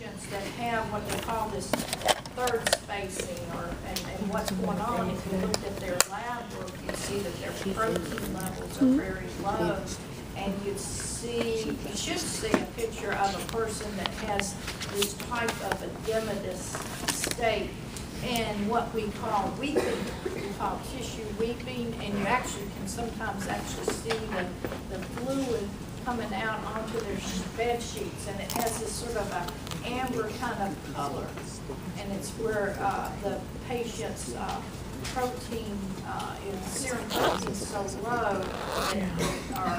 patients that have what they call this third spacing, and what's going on, if you look at their lab work, you see that their protein levels are very low, and you should see a picture of a person that has this type of edematous state, and what we call weeping, we call tissue weeping, and you actually can sometimes see the fluid coming out onto their bed sheets, and it has this sort of a amber kind of color, and it's where the patient's protein, serum protein is so low that they are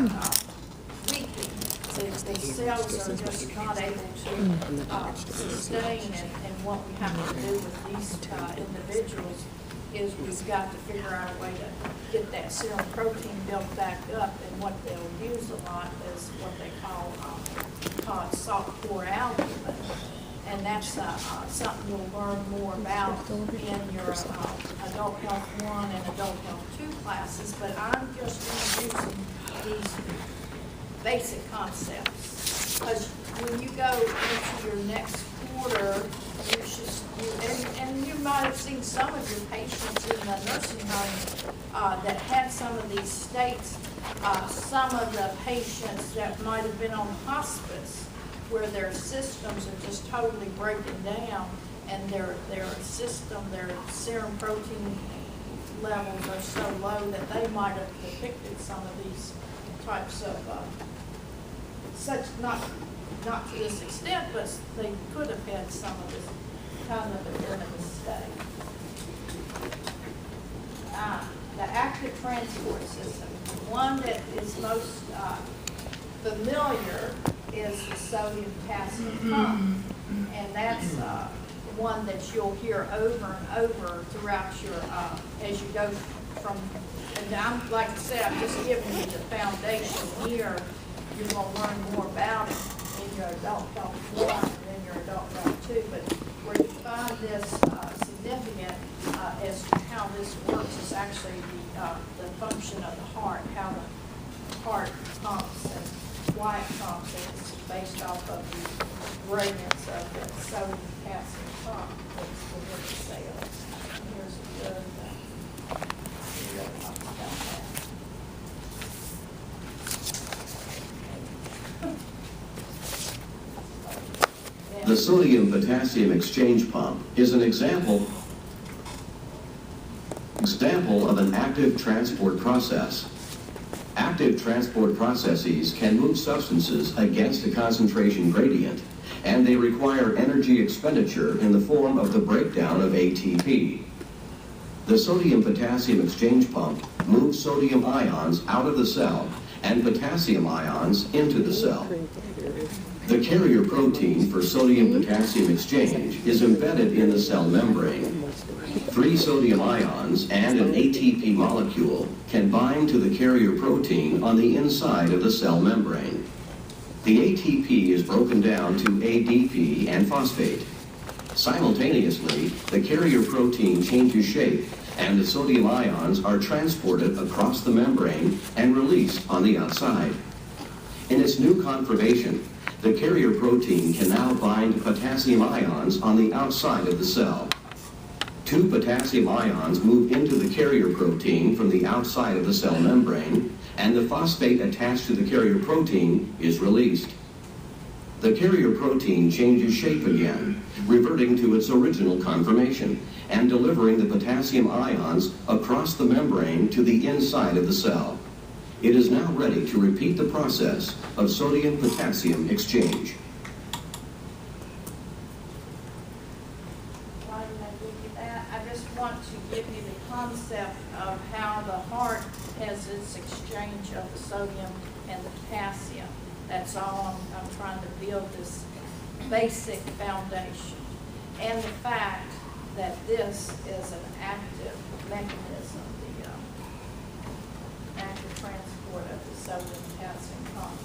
weakening. The cells are just not able to sustain, and what we have to do with these individuals is we've got to figure out a way to get that serum protein built back up, and what they'll use a lot is what they call salt core albumin, and that's something you'll learn more about in your Adult Health 1 and Adult Health 2 classes, but I'm just introducing these basic concepts, because when you go into your next quarter, and you might have seen some of your patients in the nursing home that had some of these states, some of the patients that might have been on hospice where their systems are just totally breaking down, and their serum protein levels are so low that they might have depicted some of these types of not to this extent, but they could have had some of this kind of edematous state. The active transport system, one that is most familiar is the sodium potassium pump, and that's one that you'll hear over and over throughout your as you go from. And I'm, like I said, I'm just giving you the foundation here. You're going to learn more about it in your Adult Health 1 and in your Adult Health 2. But where you find this significant as to how this works is actually the function of the heart, how the heart pumps and why it pumps. And it's based off of the gradients of the sodium potassium pump that's within the cells. And here's a good about that. The sodium-potassium exchange pump is an example of an active transport process. Active transport processes can move substances against a concentration gradient, and they require energy expenditure in the form of the breakdown of ATP. The sodium-potassium exchange pump moves sodium ions out of the cell and potassium ions into the cell. The carrier protein for sodium-potassium exchange is embedded in the cell membrane. 3 sodium ions and an ATP molecule can bind to the carrier protein on the inside of the cell membrane. The ATP is broken down to ADP and phosphate. Simultaneously, the carrier protein changes shape, and the sodium ions are transported across the membrane and released on the outside. In its new conformation, the carrier protein can now bind potassium ions on the outside of the cell. 2 potassium ions move into the carrier protein from the outside of the cell membrane, and the phosphate attached to the carrier protein is released. The carrier protein changes shape again, reverting to its original conformation and delivering the potassium ions across the membrane to the inside of the cell. It is now ready to repeat the process of sodium-potassium exchange. Why did I give you that? I just want to give you the concept of how the heart has its exchange of the sodium and the potassium. That's all I'm trying to build this basic foundation. And the fact that this is an active mechanism, the active transport of the sodium potassium pump.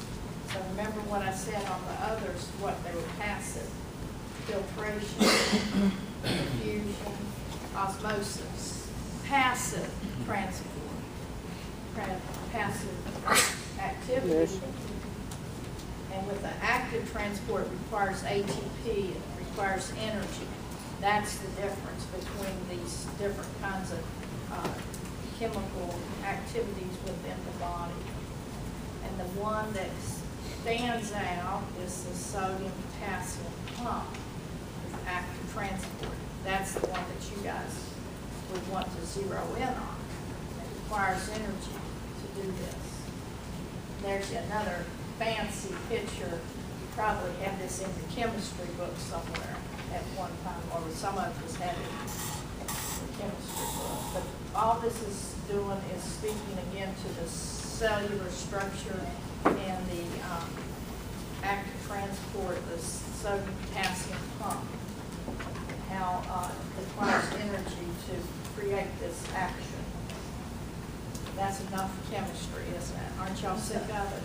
So remember what I said on the others, what they were passive: filtration, diffusion, osmosis. Passive transport, passive activity, And with the active transport, it requires ATP, it requires energy. That's the difference between these different kinds of chemical activities within the body. And the one that stands out is the sodium potassium pump, with active transport. That's the one that you guys would want to zero in on. It requires energy to do this. There's another fancy picture. You probably have this in the chemistry book somewhere at one time, or some of us had it in the chemistry book. But all this is doing is speaking again to the cellular structure and the active transport, the sodium potassium pump, and how it requires energy to create this action. That's enough chemistry, isn't it? Aren't y'all sick of it?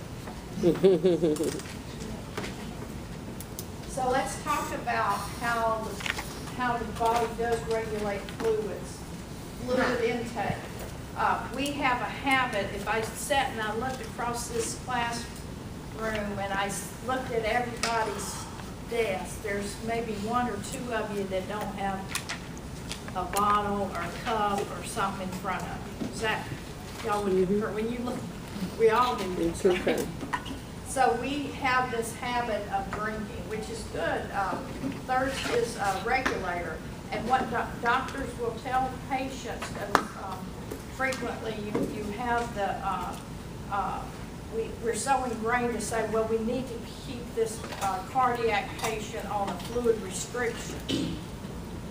So let's talk about how the body does regulate fluids, fluid intake. We have a habit, if I sat and I looked across this classroom and I looked at everybody's desk, there's maybe one or two of you that don't have a bottle or a cup or something in front of you. Is that, y'all would concur? When you look, we all do this, right? So we have this habit of drinking, which is good. Thirst is a regulator. And what doctors will tell patients, frequently you have the, we're so ingrained to say, well, we need to keep this cardiac patient on a fluid restriction.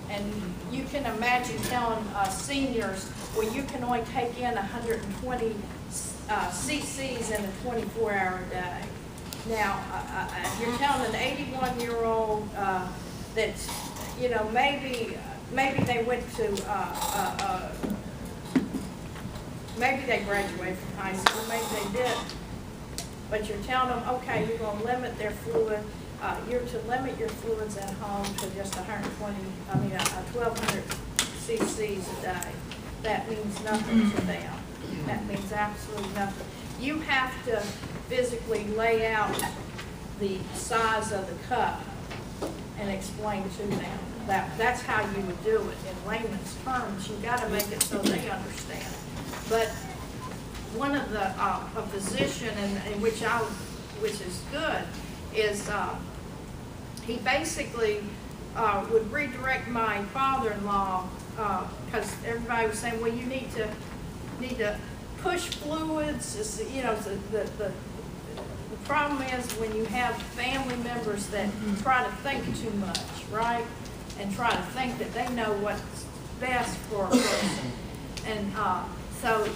And you can imagine telling seniors, well, you can only take in 120 cc's in a 24-hour day. Now, you're telling an 81-year-old that's, you know, maybe they went to, maybe they graduated from high school, maybe they didn't. But you're telling them, okay, you're going to limit their fluid. You're to limit your fluids at home to just 1,200 cc's a day. That means nothing to them. That means absolutely nothing. You have to physically lay out the size of the cup and explain to them. That's how you would do it in layman's terms. You've got to make it so they understand. But one of the a physician, in which is good, is he basically would redirect my father-in-law because everybody was saying, well, you need to push fluids. You know, the problem is when you have family members that try to think too much, right? And try to think that they know what's best for a person. And so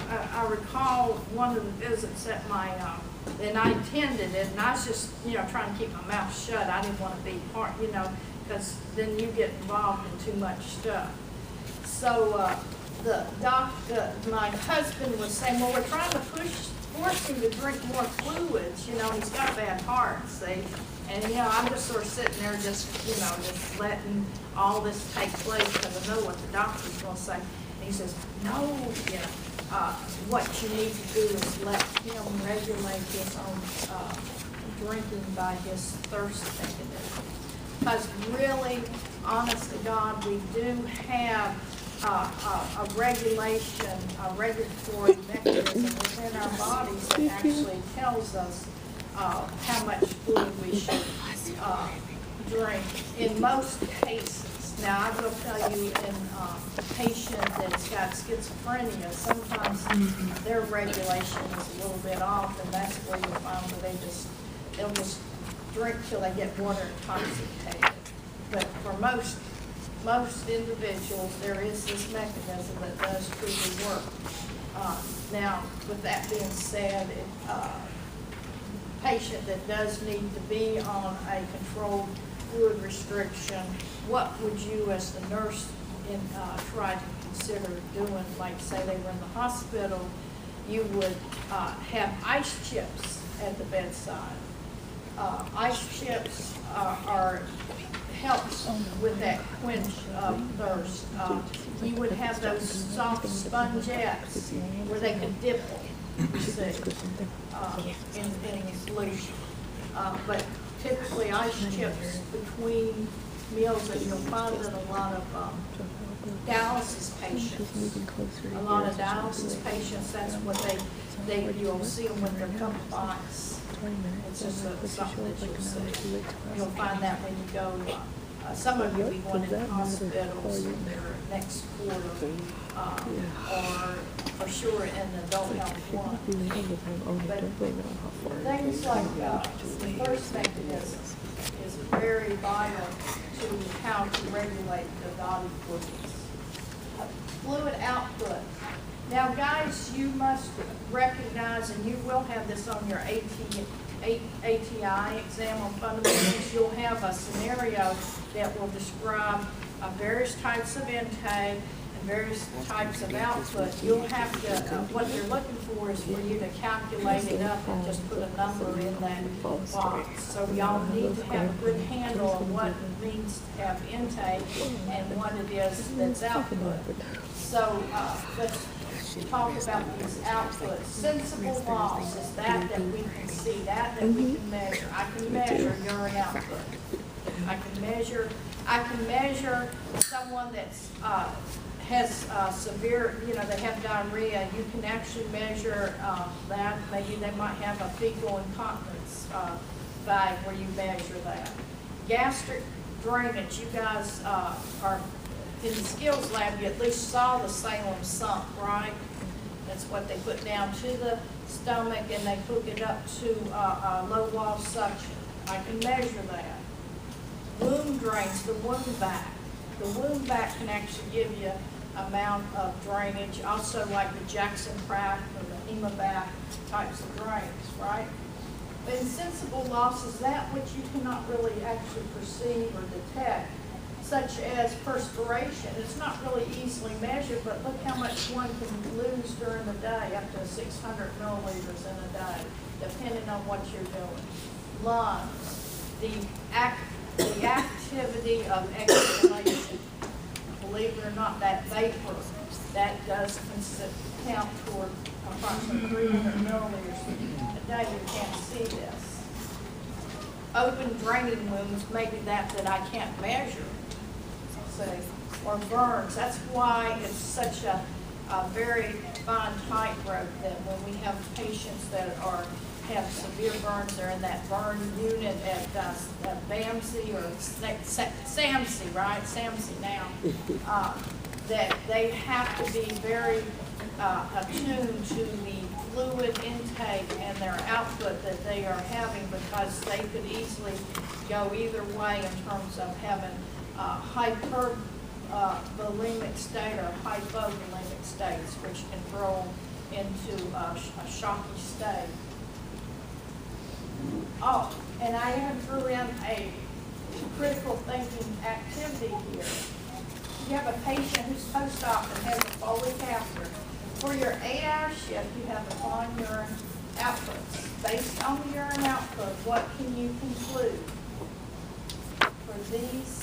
I recall one of the visits at my, and I attended it, and I was just, you know, trying to keep my mouth shut. I didn't want to be part, you know, because then you get involved in too much stuff. So my husband was saying, well, we're trying to force him to drink more fluids. You know, he's got a bad heart, see? And, you know, I'm just sort of sitting there just, you know, just letting all this take place because I know what the doctor's going to say. And he says, no, you know, what you need to do is let him regulate his own drinking by his thirst mechanism. Because really, honest to God, we do have a regulation, a regulatory mechanism within our bodies that actually tells us how much fluid we should drink in most cases. Now, I will tell you, in a patient that's got schizophrenia, sometimes their regulation is a little bit off, and that's where you find where they'll just drink till they get water intoxicated. But for most individuals, there is this mechanism that does truly work. Now, with that being said, patient that does need to be on a controlled fluid restriction, what would you as the nurse try to consider doing? Like say they were in the hospital, you would have ice chips at the bedside. Ice chips helps with that quench of thirst. You would have those soft spongettes where they could dip, you see, in solution. But typically ice chips between meals, and you'll find that a lot of dialysis patients, a lot of dialysis patients, that's what you'll see them with their cup of ice. It's just something that you'll see. You'll find that when you go, some of you will be going in hospitals in their next quarter, or for sure in the adult health one. But things like, the first thing is very vital to how to regulate the body fluids. Fluid output. Now, guys, you must recognize, and you will have this on your ATI exam on fundamentals. You'll have a scenario that will describe various types of intake and various types of output. You'll have to, what they're looking for is for you to calculate it up and just put a number in that box. So y'all need to have a good handle on what it means to have intake and what it is that's output. So let's talk about these outputs. Sensible loss is that we can see, that we can measure. I can measure urine output. I can measure someone that's has severe, they have diarrhea. You can actually measure that. Maybe they might have a fecal incontinence bag where you measure that. Gastric drainage. You guys are in the skills lab. You at least saw the Salem sump, right? That's what they put down to the stomach, and they hook it up to low wall suction. I can measure that. Womb drains, the womb back. The womb back can actually give you amount of drainage, also like the Jackson tract or the hemobath types of drains, right? But insensible loss is that which you cannot really actually perceive or detect, such as perspiration. It's not really easily measured, but look how much one can lose during the day, up to 600 milliliters in a day, depending on what you're doing. Lungs, the activity of exhalation. Believe it or not, that vapor, that does count toward approximately 300 milliliters a day. You can't see this. Open draining wounds, maybe that I can't measure, say, or burns. That's why it's such a very fine tightrope that when we have patients that have severe burns, they're in that burn unit at BAMC or SAMC, right? SAMC now. That they have to be very attuned to the fluid intake and their output that they are having, because they could easily go either way in terms of having hypervolemic state or hypovolemic states, which can roll into a shocky state. Oh, and I have threw in a critical thinking activity here. You have a patient who's post-op and has a Foley catheter. For your 8-hour shift, you have the following urine outputs. Based on the urine output, what can you conclude for these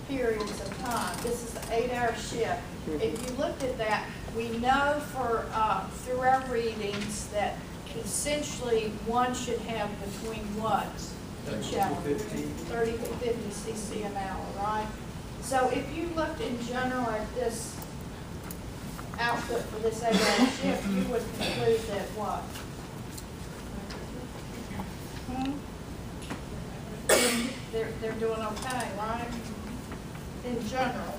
periods of time? This is the 8-hour shift. If you looked at that, we know through our readings that essentially one should have between what? 30 to 50 cc an hour, right? So if you looked in general at this output for this 8-hour shift, you would conclude that what? They're doing okay, right? In general.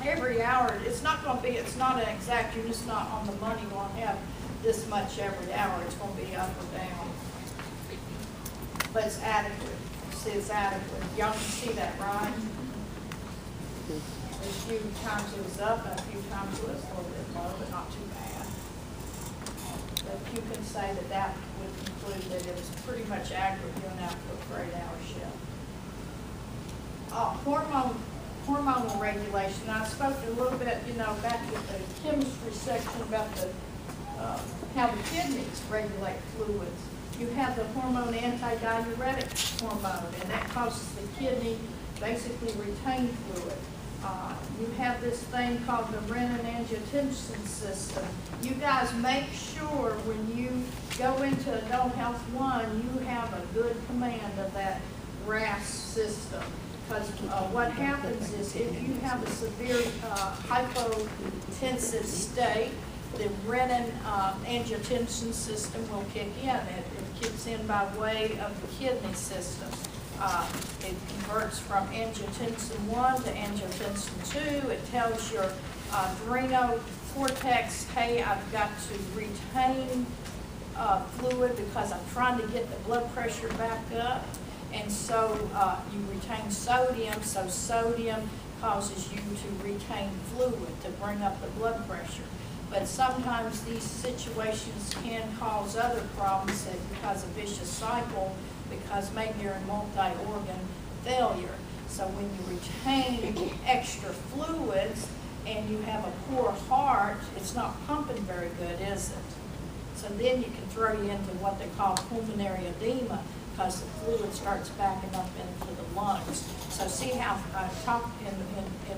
Every hour, it's not an exact, you're just not on the money going to have this much every hour. It's going to be up or down. But it's adequate. You see, it's adequate. Y'all can see that, right? A few times it was up, and a few times it was a little bit low, but not too bad. But you can say that would conclude that it was pretty much adequate urine output for 8-hour shift. Hormonal regulation. I spoke a little bit, back with the chemistry section about how the kidneys regulate fluids. You have the hormone antidiuretic hormone, and that causes the kidney basically retain fluid. You have this thing called the renin-angiotensin system. You guys make sure when you go into Adult Health 1, you have a good command of that RAS system. Because what happens is if you have a severe hypotensive state, the renin-angiotensin system will kick in. It kicks in by way of the kidney system. It converts from angiotensin 1 to angiotensin 2. It tells your adrenal cortex, hey, I've got to retain fluid because I'm trying to get the blood pressure back up. And so you retain sodium, so sodium causes you to retain fluid to bring up the blood pressure. But sometimes these situations can cause other problems because of vicious cycle, because maybe you're in multi-organ failure. So when you retain extra fluids and you have a poor heart, it's not pumping very good, is it? So then you can throw you into what they call pulmonary edema, because the fluid starts backing up into the lungs. So see how I talked in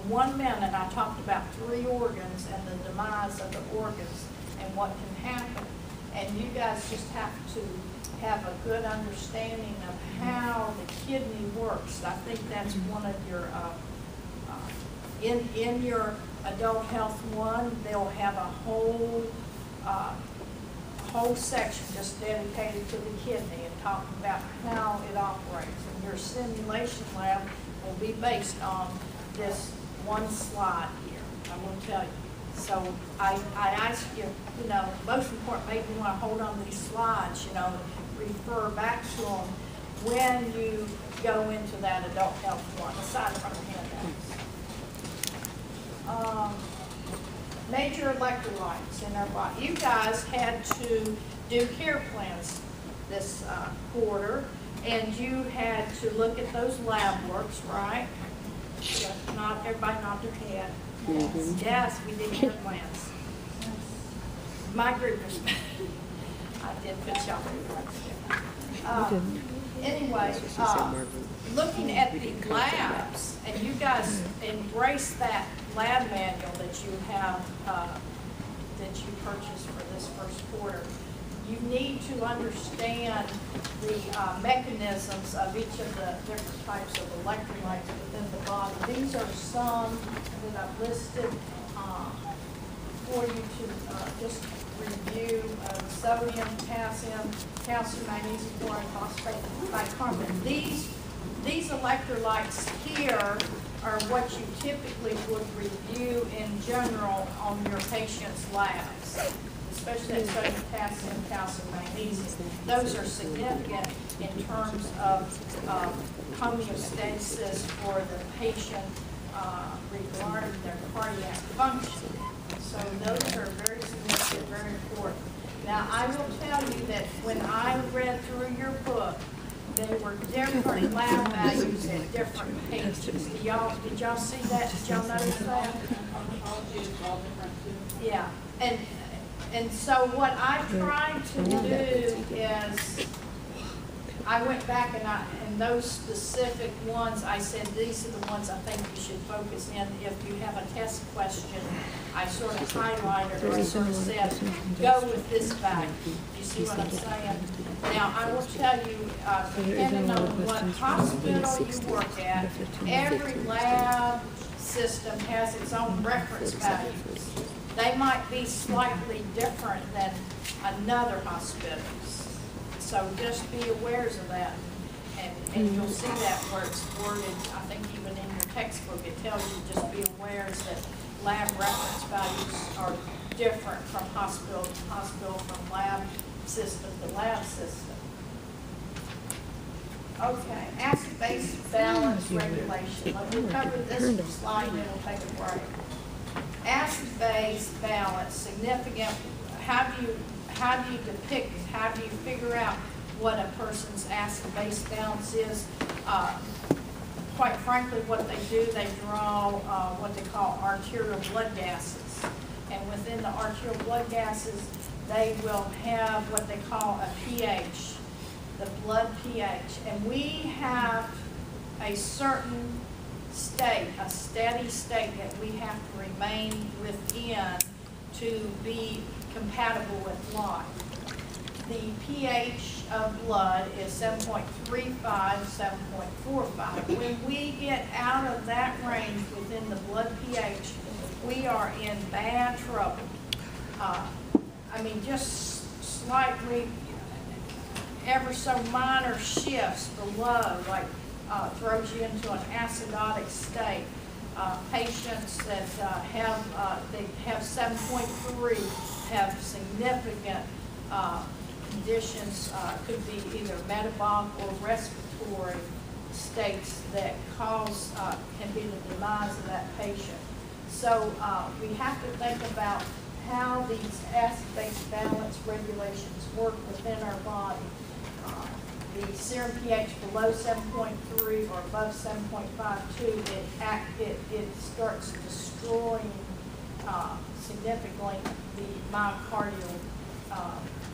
1 minute, I talked about 3 organs and the demise of the organs and what can happen. And you guys just have to have a good understanding of how the kidney works. I think that's one of your, in your Adult Health 1, they'll have a whole section just dedicated to the kidney and talking about how it operates. And your simulation lab will be based on this one slide here, I will tell you. So I ask you, you know, most important, maybe you want to hold on to these slides, you know, refer back to them when you go into that Adult Health 1, aside from the handouts. Major electrolytes in our body. You guys had to do care plans this quarter, and you had to look at those lab works, right? Yes, not everybody nodded their head. Mm-hmm. Yes, we did care plans. My group was, I did put y'all in. Anyway, looking at the labs, and you guys embrace that lab manual that you have, that you purchased for this first quarter. You need to understand the mechanisms of each of the different types of electrolytes within the body. These are some that I've listed for you to just review: sodium, potassium, magnesium, chloride, phosphate, bicarbonate. These electrolytes here are what you typically would review in general on your patient's labs, especially that sodium, potassium, calcium, magnesium. Those are significant in terms of homeostasis for the patient regarding their cardiac function. So those are very significant, very important. Now, I will tell you that when I read through your book, they were different lab values at different pages. Did y'all see that? Did y'all notice that? Yeah. And so what I tried to do is I went back and those specific ones, I said, these are the ones I think you should focus in. If you have a test question, I sort of highlighted or I sort of said, go with this value. You see what I'm saying? Now, I will tell you, depending on what hospital you work at, every lab system has its own reference values. They might be slightly different than another hospital's. So just be aware of that. And you'll see that where it's worded, I think even in your textbook, it tells you just be aware that lab reference values are different from hospital to hospital, from lab system to lab system. Okay, acid-base balance regulation. We'll cover this slide and then we'll take a break. Acid-base balance, significant. How do you depict it? How do you figure out what a person's acid-base balance is? Quite frankly, what they do, they draw what they call arterial blood gases. And within the arterial blood gases, they will have what they call a pH, the blood pH. And we have a certain state, a steady state that we have to remain within to be compatible with life. The pH of blood is 7.35, 7.45. When we get out of that range within the blood pH, we are in bad trouble. I mean, just slightly, ever so minor shifts below, like throws you into an acidotic state. Patients that they have 7.3 have significant conditions, could be either metabolic or respiratory states that cause, can be the demise of that patient. So we have to think about how these acid-base balance regulations work within our body. The serum pH below 7.3 or above 7.52, it starts destroying significantly the myocardial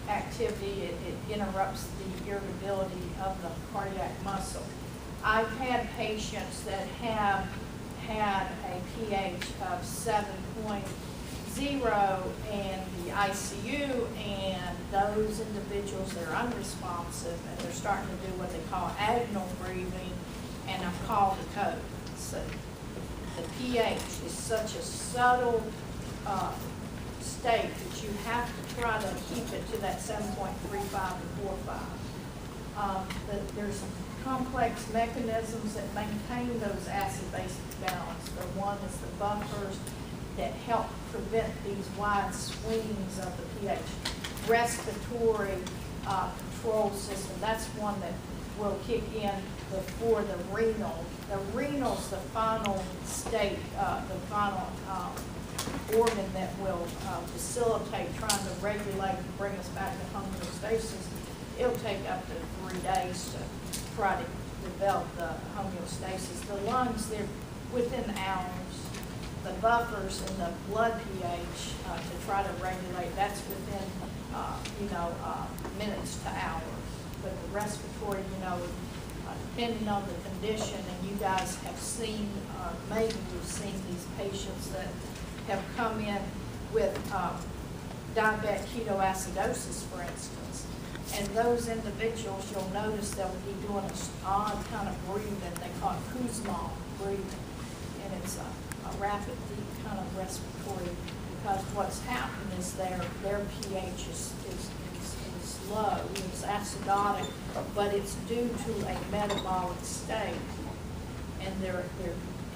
activity. It interrupts the irritability of the cardiac muscle. I've had patients that have had a pH of 7.0 in the ICU, and those individuals, they're unresponsive and they're starting to do what they call agonal breathing, and I've called the code. So the pH is such a subtle state that you have to try to keep it to that 7.35 to 45. There's some complex mechanisms that maintain those acid-base balance. The one is the buffers that help prevent these wide swings of the pH. Respiratory control system, that's one that will kick in before the renal. The renal's the final state, the final organ that will facilitate trying to regulate and bring us back to homeostasis. It'll take up to 3 days to try to develop the homeostasis. The lungs, they're within hours. The buffers in the blood pH to try to regulate, that's within, minutes to hours. But the respiratory, depending on the condition, and you guys have seen, maybe you've seen these patients that have come in with diabetic ketoacidosis, for instance. And those individuals, you'll notice they'll be doing an odd kind of breathing. They call it Kussmaul breathing. And it's a rapid, deep kind of respiratory, because what's happened is their pH is low, it's acidotic, but it's due to a metabolic state, and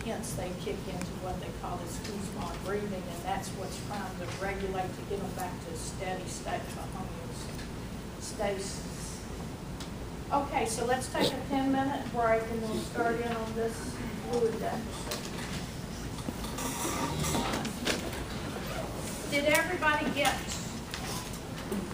hence they kick into what they call this Kussmaul breathing, and that's what's trying to regulate to get them back to a steady state of homeostasis. Okay, so let's take a 10-minute break, and we'll start in on this fluid deficit. Did everybody get